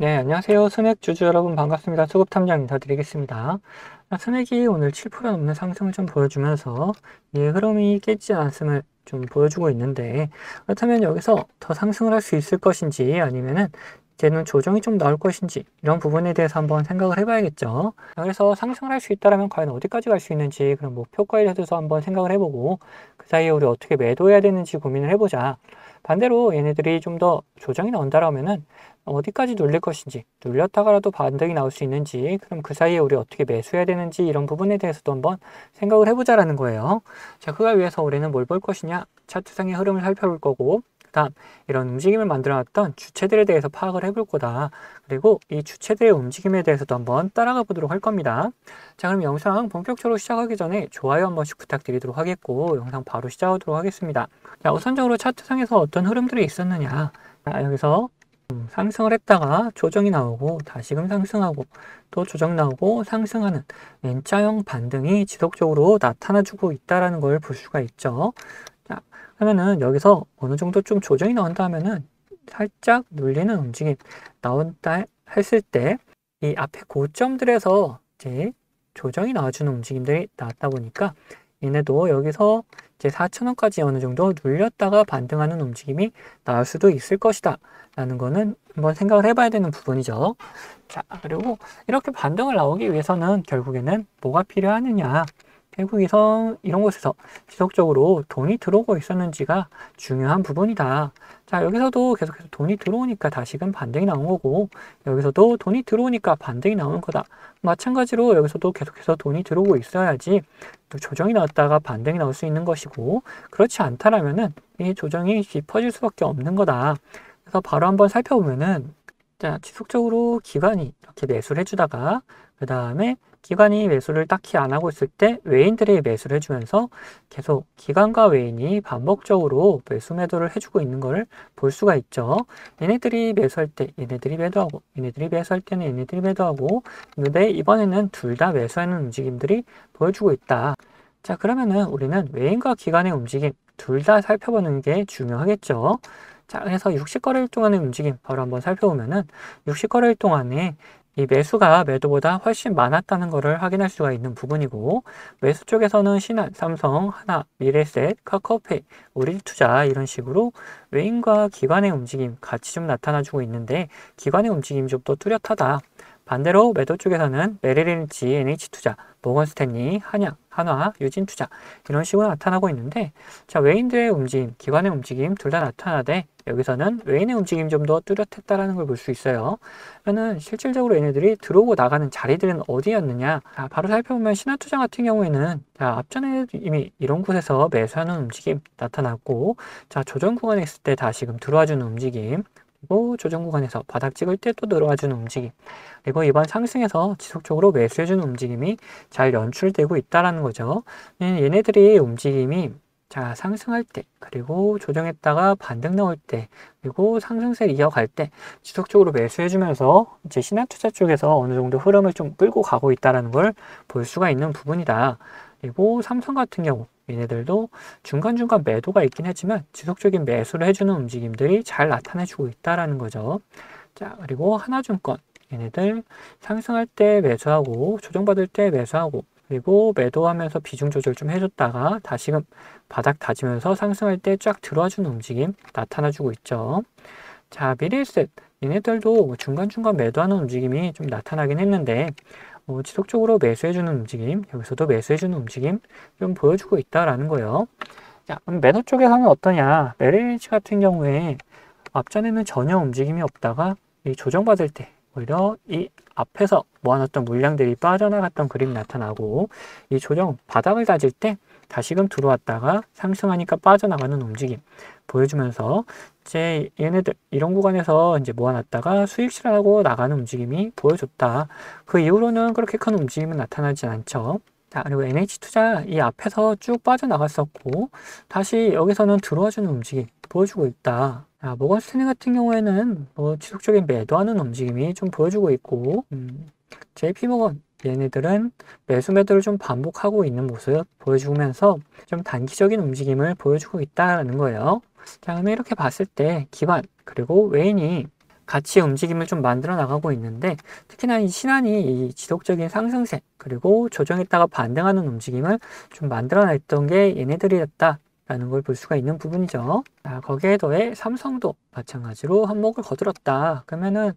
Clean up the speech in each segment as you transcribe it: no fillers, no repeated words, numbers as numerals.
네, 안녕하세요. 스낵 주주 여러분 반갑습니다. 수급 탐정 인사드리겠습니다. 스낵이 오늘 7% 넘는 상승을 좀 보여주면서 이 흐름이 깨지지 않았음을 좀 보여주고 있는데, 그렇다면 여기서 더 상승을 할 수 있을 것인지 아니면은 이제는 조정이 좀 나올 것인지 이런 부분에 대해서 한번 생각을 해봐야겠죠. 그래서 상승을 할 수 있다면 과연 어디까지 갈 수 있는지 그런 목표가에 대해서 한번 생각을 해보고 그 사이에 우리 어떻게 매도해야 되는지 고민을 해보자. 반대로 얘네들이 좀 더 조정이 나온다라면은 어디까지 눌릴 것인지, 눌렸다가라도 반등이 나올 수 있는지, 그럼 그 사이에 우리 어떻게 매수해야 되는지 이런 부분에 대해서도 한번 생각을 해보자라는 거예요. 자, 그걸 위해서 우리는 뭘 볼 것이냐? 차트상의 흐름을 살펴볼 거고, 그 다음 이런 움직임을 만들어놨던 주체들에 대해서 파악을 해볼 거다. 그리고 이 주체들의 움직임에 대해서도 한번 따라가 보도록 할 겁니다. 자, 그럼 영상 본격적으로 시작하기 전에 좋아요 한 번씩 부탁드리도록 하겠고, 영상 바로 시작하도록 하겠습니다. 자, 우선적으로 차트상에서 어떤 흐름들이 있었느냐? 자, 여기서 상승을 했다가 조정이 나오고 다시금 상승하고 또 조정 나오고 상승하는 N자형 반등이 지속적으로 나타나주고 있다는 걸 볼 수가 있죠. 자, 그러면은 여기서 어느 정도 좀 조정이 나온다 하면은 살짝 눌리는 움직임 나온다 했을 때 이 앞에 고점들에서 이제 조정이 나와주는 움직임들이 나왔다 보니까 얘네도 여기서 이제 4,000원까지 어느 정도 눌렸다가 반등하는 움직임이 나올 수도 있을 것이다 라는 거는 한번 생각을 해봐야 되는 부분이죠. 자, 그리고 이렇게 반등을 나오기 위해서는 결국에는 뭐가 필요하느냐, 결국에서 이런 곳에서 지속적으로 돈이 들어오고 있었는지가 중요한 부분이다. 자, 여기서도 계속해서 돈이 들어오니까 다시금 반등이 나온 거고, 여기서도 돈이 들어오니까 반등이 나오는 거다. 마찬가지로 여기서도 계속해서 돈이 들어오고 있어야지 또 조정이 나왔다가 반등이 나올 수 있는 것이고, 그렇지 않다라면은 이 조정이 깊어질 수밖에 없는 거다. 그래서 바로 한번 살펴보면은, 자, 지속적으로 기관이 이렇게 매수를 해주다가 그 다음에 기관이 매수를 딱히 안 하고 있을 때 외인들이 매수를 해주면서 계속 기관과 외인이 반복적으로 매수 매도를 해주고 있는 것을 볼 수가 있죠. 얘네들이 매수할 때 얘네들이 매도하고, 얘네들이 매수할 때는 얘네들이 매도하고, 근데 이번에는 둘 다 매수하는 움직임들이 보여주고 있다. 자, 그러면은 우리는 외인과 기관의 움직임 둘 다 살펴보는 게 중요하겠죠. 자, 그래서 60거래일 동안의 움직임 바로 한번 살펴보면은 60거래일 동안에 이 매수가 매도보다 훨씬 많았다는 것을 확인할 수가 있는 부분이고, 매수 쪽에서는 신한, 삼성, 하나, 미래에셋, 카카오페이, 우리투자 이런 식으로 외인과 기관의 움직임 같이 좀 나타나주고 있는데 기관의 움직임이 좀 더 뚜렷하다. 반대로 매도 쪽에서는 메릴린치, NH투자, 모건스탠리, 한양, 한화, 유진투자 이런 식으로 나타나고 있는데, 자, 외인들의 움직임, 기관의 움직임 둘 다 나타나되 여기서는 외인의 움직임이 좀 더 뚜렷했다라는 걸 볼 수 있어요. 그러면 실질적으로 얘네들이 들어오고 나가는 자리들은 어디였느냐? 자, 바로 살펴보면 신한투자 같은 경우에는 자, 앞전에 이미 이런 곳에서 매수하는 움직임 나타났고, 자, 조정 구간에 있을 때 다시금 들어와주는 움직임, 그리고 조정 구간에서 바닥 찍을 때 또 들어와주는 움직임, 그리고 이번 상승에서 지속적으로 매수해주는 움직임이 잘 연출되고 있다는 거죠. 얘네들이 움직임이 자, 상승할 때, 그리고 조정했다가 반등 나올 때, 그리고 상승세를 이어갈 때 지속적으로 매수해주면서 이제 신한투자 쪽에서 어느 정도 흐름을 좀 끌고 가고 있다는 걸 볼 수가 있는 부분이다. 그리고 삼성 같은 경우 얘네들도 중간중간 매도가 있긴 했지만 지속적인 매수를 해주는 움직임들이 잘 나타내주고 있다는 거죠. 자, 그리고 하나증권 얘네들 상승할 때 매수하고 조정받을 때 매수하고, 그리고 매도하면서 비중 조절 좀 해줬다가 다시금 바닥 다지면서 상승할 때 쫙 들어와주는 움직임 나타나주고 있죠. 자, 미래에셋 얘네들도 뭐 중간중간 매도하는 움직임이 좀 나타나긴 했는데 지속적으로 매수해주는 움직임, 여기서도 매수해주는 움직임 좀 보여주고 있다라는 거예요. 자, 그럼 매도 쪽에서는 어떠냐? 메릴린치 같은 경우에 앞전에는 전혀 움직임이 없다가 이 조정받을 때 오히려 이 앞에서 모아놨던 물량들이 빠져나갔던 그림이 나타나고, 이 조정 바닥을 다질 때 다시금 들어왔다가 상승하니까 빠져나가는 움직임 보여주면서 이제 얘네들 이런 구간에서 이제 모아놨다가 수익 실현하고 나가는 움직임이 보여줬다. 그 이후로는 그렇게 큰 움직임은 나타나지 않죠. 자, 그리고 NH투자 이 앞에서 쭉 빠져나갔었고 다시 여기서는 들어와주는 움직임 보여주고 있다. 자, 모건스탠리 같은 경우에는 뭐 지속적인 매도하는 움직임이 좀 보여주고 있고, JP모건 얘네들은 매수 매도를 좀 반복하고 있는 모습 보여주면서 좀 단기적인 움직임을 보여주고 있다는 거예요. 자, 그러면 이렇게 봤을 때 기관 그리고 외인이 같이 움직임을 좀 만들어 나가고 있는데, 특히나 이 신한이 이 지속적인 상승세 그리고 조정했다가 반등하는 움직임을 좀 만들어냈던 게 얘네들이었다라는 걸 볼 수가 있는 부분이죠. 자, 거기에 더해 삼성도 마찬가지로 한몫을 거들었다. 그러면은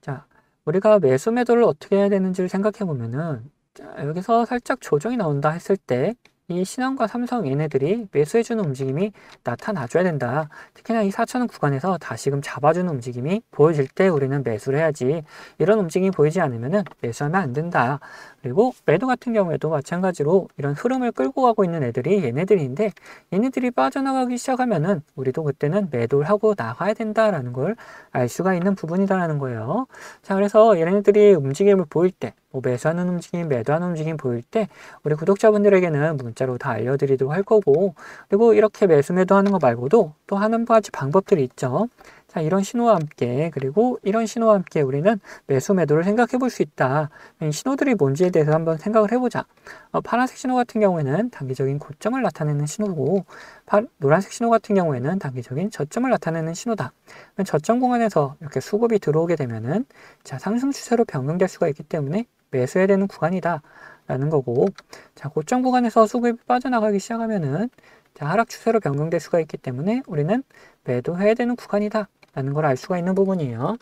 자, 우리가 매수 매도를 어떻게 해야 되는지를 생각해 보면은, 자, 여기서 살짝 조정이 나온다 했을 때 이 신한과 삼성 얘네들이 매수해주는 움직임이 나타나줘야 된다. 특히나 이 4천원 구간에서 다시금 잡아주는 움직임이 보여질 때 우리는 매수를 해야지, 이런 움직임이 보이지 않으면 매수하면 안 된다. 그리고 매도 같은 경우에도 마찬가지로 이런 흐름을 끌고 가고 있는 애들이 얘네들인데, 얘네들이 빠져나가기 시작하면은 우리도 그때는 매도를 하고 나가야 된다라는 걸 알 수가 있는 부분이다라는 거예요. 자, 그래서 얘네들이 움직임을 보일 때, 뭐 매수하는 움직임, 매도하는 움직임 보일 때 우리 구독자분들에게는 문자로 다 알려드리도록 할 거고, 그리고 이렇게 매수 매도하는 거 말고도 또 하는 가지 방법들이 있죠. 자, 이런 신호와 함께, 그리고 이런 신호와 함께 우리는 매수 매도를 생각해 볼 수 있다. 이 신호들이 뭔지에 대해서 한번 생각을 해보자. 파란색 신호 같은 경우에는 단기적인 고점을 나타내는 신호고, 노란색 신호 같은 경우에는 단기적인 저점을 나타내는 신호다. 저점 공간에서 이렇게 수급이 들어오게 되면은 자, 상승 추세로 변경될 수가 있기 때문에 매수해야 되는 구간이다 라는 거고, 자, 고점 구간에서 수급이 빠져나가기 시작하면은 자, 하락 추세로 변경될 수가 있기 때문에 우리는 매도해야 되는 구간이다 라는 걸 알 수가 있는 부분이에요.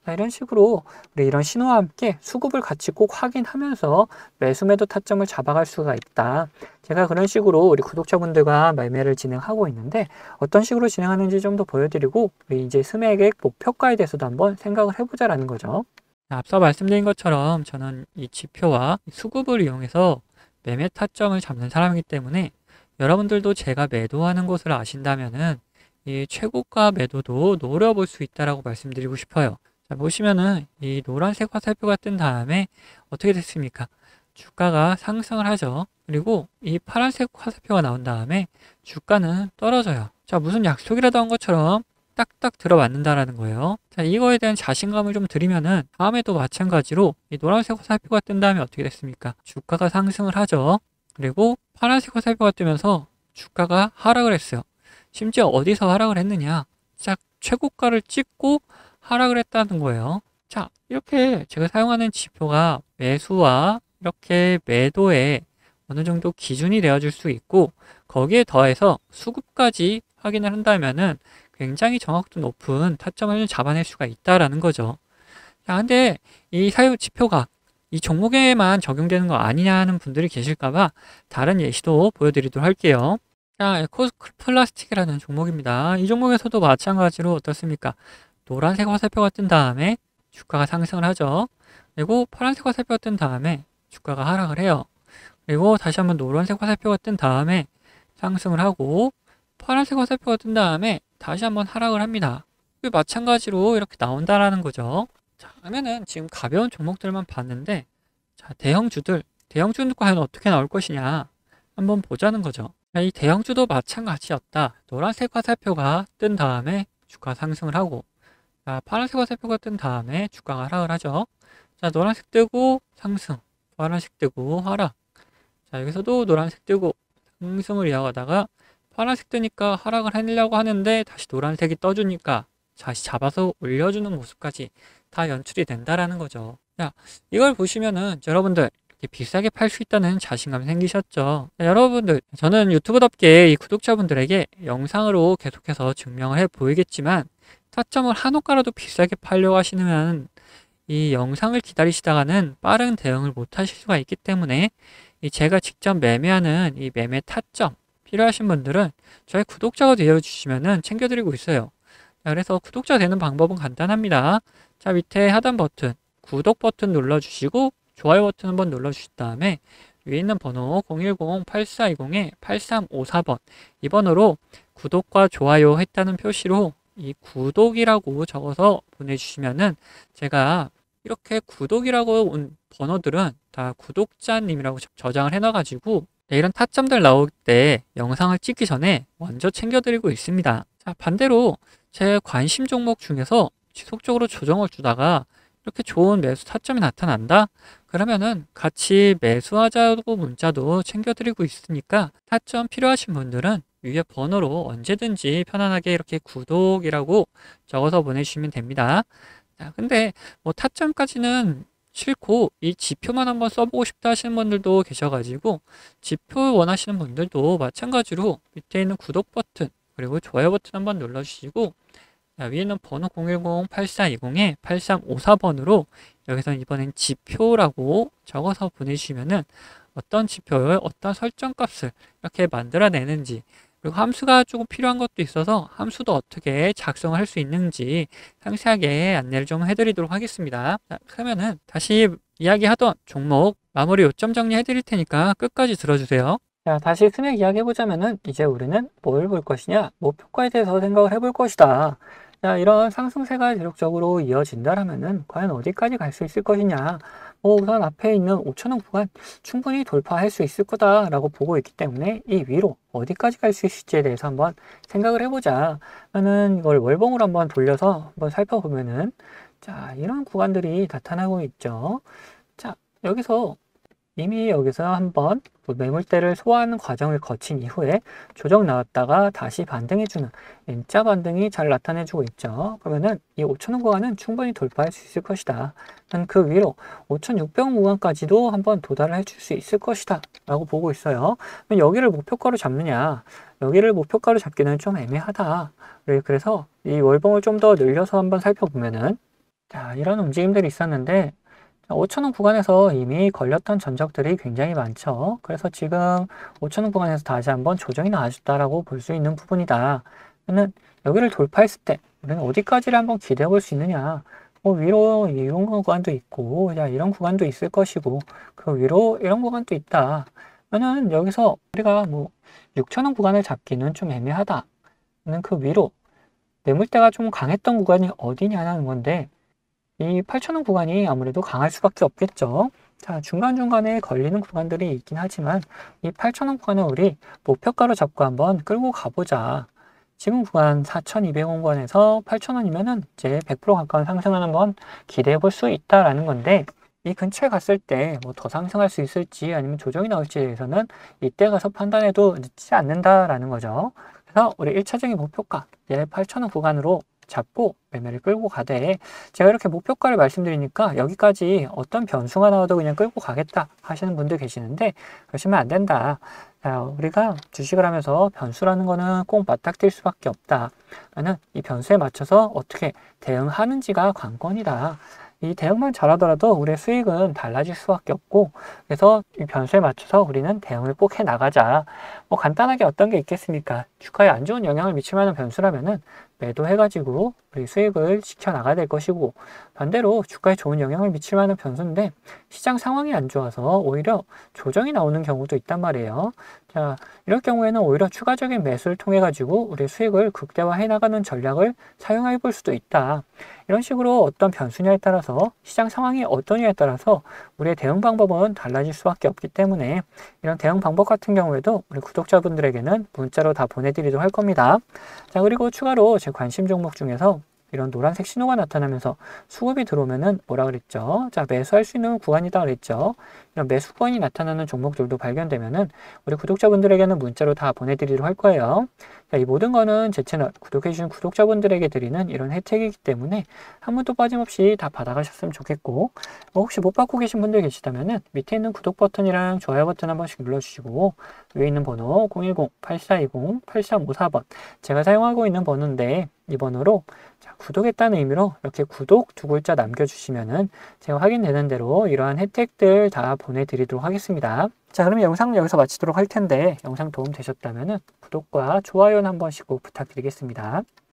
자, 이런 식으로 우리 이런 신호와 함께 수급을 같이 꼭 확인하면서 매수 매도 타점을 잡아갈 수가 있다. 제가 그런 식으로 우리 구독자분들과 매매를 진행하고 있는데, 어떤 식으로 진행하는지 좀 더 보여드리고 우리 이제 스매액 목표가에 대해서도 한번 생각을 해보자라는 거죠. 앞서 말씀드린 것처럼 저는 이 지표와 수급을 이용해서 매매 타점을 잡는 사람이기 때문에, 여러분들도 제가 매도하는 곳을 아신다면은 이 최고가 매도도 노려볼 수 있다라고 말씀드리고 싶어요. 자, 보시면은 이 노란색 화살표가 뜬 다음에 어떻게 됐습니까? 주가가 상승을 하죠. 그리고 이 파란색 화살표가 나온 다음에 주가는 떨어져요. 자, 무슨 약속이라도 한 것처럼 딱딱 들어맞는다라는 거예요. 자, 이거에 대한 자신감을 좀 드리면은 다음에도 마찬가지로 이 노란색 화살표가 뜬 다음에 어떻게 됐습니까? 주가가 상승을 하죠. 그리고 파란색 화살표가 뜨면서 주가가 하락을 했어요. 심지어 어디서 하락을 했느냐? 딱 최고가를 찍고 하락을 했다는 거예요. 자, 이렇게 제가 사용하는 지표가 매수와 이렇게 매도에 어느 정도 기준이 되어줄 수 있고, 거기에 더해서 수급까지 확인을 한다면은 굉장히 정확도 높은 타점을 잡아낼 수가 있다라는 거죠. 자, 근데 이 사유 지표가 이 종목에만 적용되는 거 아니냐는 분들이 계실까봐 다른 예시도 보여드리도록 할게요. 자, 에코플라스틱이라는 종목입니다. 이 종목에서도 마찬가지로 어떻습니까? 노란색 화살표가 뜬 다음에 주가가 상승을 하죠. 그리고 파란색 화살표가 뜬 다음에 주가가 하락을 해요. 그리고 다시 한번 노란색 화살표가 뜬 다음에 상승을 하고, 파란색 화살표가 뜬 다음에 다시 한번 하락을 합니다. 마찬가지로 이렇게 나온다라는 거죠. 자, 그러면은 지금 가벼운 종목들만 봤는데, 자, 대형주는 과연 어떻게 나올 것이냐 한번 보자는 거죠. 자, 이 대형주도 마찬가지였다. 노란색 화살표가 뜬 다음에 주가 상승을 하고, 자, 파란색 화살표가 뜬 다음에 주가가 하락을 하죠. 자, 노란색 뜨고 상승, 파란색 뜨고 하락. 자, 여기서도 노란색 뜨고 상승을 이어가다가 파란색 뜨니까 하락을 하려고 하는데 다시 노란색이 떠주니까 다시 잡아서 올려주는 모습까지 다 연출이 된다라는 거죠. 자, 이걸 보시면은 여러분들 이렇게 비싸게 팔 수 있다는 자신감이 생기셨죠. 자, 여러분들, 저는 유튜브답게 이 구독자분들에게 영상으로 계속해서 증명을 해 보이겠지만, 타점을 한 호가라도 비싸게 팔려고 하시면 이 영상을 기다리시다가는 빠른 대응을 못 하실 수가 있기 때문에, 이 제가 직접 매매하는 이 매매 타점 필요하신 분들은 저희 구독자가 되어주시면은 챙겨드리고 있어요. 자, 그래서 구독자 되는 방법은 간단합니다. 자, 밑에 하단 버튼, 구독 버튼 눌러주시고 좋아요 버튼 한번 눌러주신 다음에 위에 있는 번호 010-8420-8354번 이 번호로 구독과 좋아요 했다는 표시로 이 구독이라고 적어서 보내주시면은, 제가 이렇게 구독이라고 온 번호들은 다 구독자님이라고 저장을 해놔가지고 이런 타점들 나올 때 영상을 찍기 전에 먼저 챙겨드리고 있습니다. 자, 반대로 제 관심 종목 중에서 지속적으로 조정을 주다가 이렇게 좋은 매수 타점이 나타난다? 그러면은 같이 매수하자고 문자도 챙겨드리고 있으니까, 타점 필요하신 분들은 위에 번호로 언제든지 편안하게 이렇게 구독이라고 적어서 보내주시면 됩니다. 자, 근데 뭐 타점까지는 싫고 이 지표만 한번 써보고 싶다 하시는 분들도 계셔가지고 지표 원하시는 분들도 마찬가지로 밑에 있는 구독 버튼 그리고 좋아요 버튼 한번 눌러주시고, 자, 위에는 번호 010-8420에 8354번으로 여기서 이번엔 지표라고 적어서 보내주시면은 어떤 지표의 어떤 설정값을 이렇게 만들어내는지, 그리고 함수가 조금 필요한 것도 있어서 함수도 어떻게 작성을 할 수 있는지 상세하게 안내를 좀 해드리도록 하겠습니다. 자, 그러면은 다시 이야기하던 종목 마무리 요점 정리해 드릴 테니까 끝까지 들어주세요. 자, 다시 스낵 이야기 해보자면은 이제 우리는 뭘 볼 것이냐? 목표가에 대해서 생각을 해볼 것이다. 자, 이런 상승세가 지속적으로 이어진다라면은 과연 어디까지 갈 수 있을 것이냐? 우선 앞에 있는 5천원 구간 충분히 돌파할 수 있을 거다라고 보고 있기 때문에 이 위로 어디까지 갈 수 있을지에 대해서 한번 생각을 해보자. 나는 이걸 월봉으로 한번 돌려서 한번 살펴보면은, 자, 이런 구간들이 나타나고 있죠. 자, 여기서 이미 여기서 한번 매물대를 소화하는 과정을 거친 이후에 조정 나왔다가 다시 반등해주는 N자 반등이 잘 나타내주고 있죠. 그러면은 이 5천원 구간은 충분히 돌파할 수 있을 것이다. 그 위로 5,600원 구간까지도 한번 도달을 해줄 수 있을 것이다 라고 보고 있어요. 여기를 목표가로 잡느냐, 여기를 목표가로 잡기는 좀 애매하다. 그래서 이 월봉을 좀 더 늘려서 한번 살펴보면은, 자, 이런 움직임들이 있었는데 5천원 구간에서 이미 걸렸던 전적들이 굉장히 많죠. 그래서 지금 5천원 구간에서 다시 한번 조정이 나와줬다라고 볼 수 있는 부분이다. 그러면 여기를 돌파했을 때 우리는 어디까지를 한번 기대해 볼 수 있느냐. 위로 이런 구간도 있고, 야, 이런 구간도 있을 것이고, 그 위로 이런 구간도 있다. 그러면 여기서 우리가 6천원 구간을 잡기는 좀 애매하다. 그 위로 매물대가 좀 강했던 구간이 어디냐는 건데, 이 8천원 구간이 아무래도 강할 수밖에 없겠죠. 자, 중간중간에 걸리는 구간들이 있긴 하지만 이 8천원 구간을 우리 목표가로 잡고 한번 끌고 가보자. 지금 구간 4,200원 구간에서 8천원이면은 이제 100% 가까운 상승을 한번 기대해 볼 수 있다라는 건데, 이 근처에 갔을 때 더 상승할 수 있을지 아니면 조정이 나올지에 대해서는 이때 가서 판단해도 늦지 않는다라는 거죠. 그래서 우리 1차적인 목표가 8천원 구간으로 잡고 매매를 끌고 가되, 제가 이렇게 목표가를 말씀드리니까 여기까지 어떤 변수가 나와도 그냥 끌고 가겠다 하시는 분들 계시는데, 그러시면 안 된다. 자, 우리가 주식을 하면서 변수라는 거는 꼭 맞닥뜨릴 수밖에 없다. 나는 이 변수에 맞춰서 어떻게 대응하는지가 관건이다. 이 대응만 잘하더라도 우리의 수익은 달라질 수밖에 없고, 그래서 이 변수에 맞춰서 우리는 대응을 꼭 해 나가자. 간단하게 어떤 게 있겠습니까? 주가에 안 좋은 영향을 미칠 만한 변수라면은 매도해가지고 우리 수익을 지켜나가야 될 것이고, 반대로 주가에 좋은 영향을 미칠 만한 변수인데 시장 상황이 안 좋아서 오히려 조정이 나오는 경우도 있단 말이에요. 자, 이럴 경우에는 오히려 추가적인 매수를 통해 가지고 우리 수익을 극대화해 나가는 전략을 사용해 볼 수도 있다. 이런 식으로 어떤 변수냐에 따라서, 시장 상황이 어떠냐에 따라서 우리의 대응 방법은 달라질 수밖에 없기 때문에, 이런 대응 방법 같은 경우에도 우리 구독자분들에게는 문자로 다 보내드리도록 할 겁니다. 자, 그리고 추가로 제 관심 종목 중에서 이런 노란색 신호가 나타나면서 수급이 들어오면은 뭐라 그랬죠? 자, 매수할 수 있는 구간이다 그랬죠? 이런 매수 구간이 나타나는 종목들도 발견되면은 우리 구독자분들에게는 문자로 다 보내드리도록 할 거예요. 자, 이 모든 거는 제 채널 구독해주신 구독자분들에게 드리는 이런 혜택이기 때문에 한 분도 빠짐없이 다 받아가셨으면 좋겠고, 혹시 못 받고 계신 분들 계시다면은 밑에 있는 구독 버튼이랑 좋아요 버튼 한 번씩 눌러주시고, 위에 있는 번호 010-8420-8354번 제가 사용하고 있는 번호인데, 이 번호로 구독했다는 의미로 이렇게 구독 두 글자 남겨주시면은 제가 확인되는 대로 이러한 혜택들 다 보내드리도록 하겠습니다. 자, 그러면 영상을 여기서 마치도록 할 텐데, 영상 도움 되셨다면은 구독과 좋아요는 한 번씩 꼭 부탁드리겠습니다.